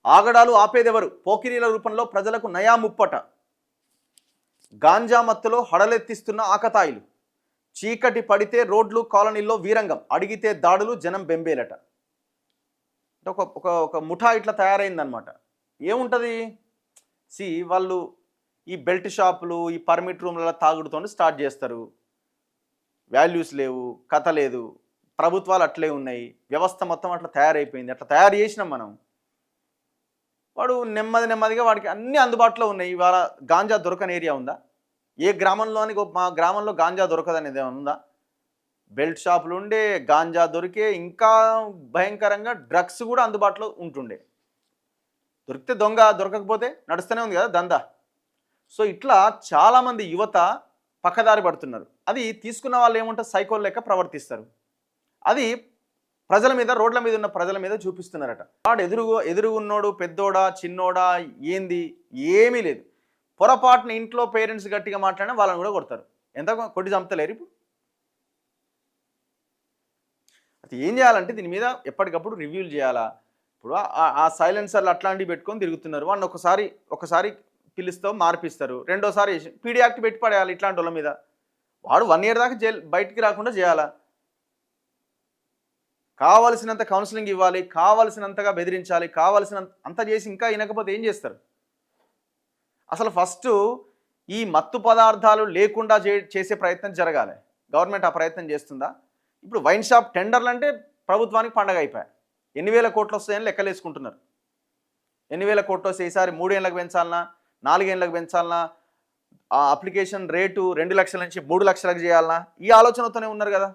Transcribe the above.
ఆగడాలు ఆపేదెవరు? పోకిరీల రూపంలో ప్రజలకు నయా ముప్పట. గాంజా మత్తులో హడలెత్తిస్తున్న ఆకతాయిలు. చీకటి పడితే రోడ్లు కాలనీల్లో వీరంగం. అడిగితే దాడులు, జనం బెంబేలట. ఒక ఒక ఒక ముఠా ఇట్లా తయారైందనమాట. ఏముంటుంది? వాళ్ళు ఈ బెల్ట్ షాపులు, ఈ పర్మిట్ రూమ్లలో తాగుడుతో స్టార్ట్ చేస్తారు. వాల్యూస్ లేవు, కథ లేదు, ప్రభుత్వాలు అట్లే ఉన్నాయి, వ్యవస్థ మొత్తం అట్లా తయారైపోయింది. అట్లా తయారు చేసినాం మనం. వాడు నెమ్మదిగా వాడికి అన్నీ అందుబాటులో ఉన్నాయి. ఇవాళ గాంజా దొరకని ఏరియా ఉందా? ఏ గ్రామంలోని మా గ్రామంలో గాంజా దొరకదనేది ఏమైనా ఉందా? బెల్ట్ షాపులు ఉండే, గాంజా దొరికే, ఇంకా భయంకరంగా డ్రగ్స్ కూడా అందుబాటులో ఉంటుండే. దొరికితే దొంగ, దొరకకపోతే నడుస్తూనే ఉంది కదా దందా. సో ఇట్లా చాలామంది యువత పక్కదారి పడుతున్నారు. అది తీసుకున్న వాళ్ళు ఏముంటారు, సైకోల్ లెక్క ప్రవర్తిస్తారు. అది ప్రజల మీద, రోడ్ల మీద ఉన్న ప్రజల మీద చూపిస్తున్నారట. వాడు ఎదురుగున్నోడు పెద్దోడా చిన్నోడా ఏంది ఏమీ లేదు. పొరపాటున ఇంట్లో పేరెంట్స్ గట్టిగా మాట్లాడినా వాళ్ళని కూడా కొడతారు. ఎంత కొట్టి చంపుతలేరు. ఇప్పుడు అది ఏం చేయాలంటే దీని మీద ఎప్పటికప్పుడు రివ్యూలు చేయాలా. ఇప్పుడు ఆ సైలెన్సర్లు అట్లాంటివి పెట్టుకొని తిరుగుతున్నారు. వాడిని ఒకసారి పిలుస్తావు, మార్పిస్తారు. రెండోసారి పీడీ యాక్ట్ పెట్టి పడేయాలి ఇట్లాంటి వాళ్ళ మీద. వాడు 1 year దాకా బయటికి రాకుండా చేయాలా. కావలసినంత కౌన్సిలింగ్ ఇవ్వాలి, కావలసినంతగా బెదిరించాలి, కావలసినంత చేసి ఇంకా వినకపోతే ఏం చేస్తారు? అసలు ఫస్ట్ ఈ మత్తు పదార్థాలు లేకుండా చేసే ప్రయత్నం జరగాలి. గవర్నమెంట్ ఆ ప్రయత్నం చేస్తుందా? ఇప్పుడు వైన్ షాప్ టెండర్లు అంటే ప్రభుత్వానికి పండగ అయిపోయాయి. ఎన్ని వేల కోట్లు వస్తాయని లెక్కలేసుకుంటున్నారు. ఎన్ని వేల కోట్లు వస్తే ఈసారి 3 ఏళ్ళకి పెంచాలన్నా, 4 ఏళ్ళకి పెంచాలన్నా, ఆ అప్లికేషన్ రేటు 2 లక్షల నుంచి 3 లక్షలకు చేయాలన్నా, ఈ ఆలోచనతోనే ఉన్నారు కదా.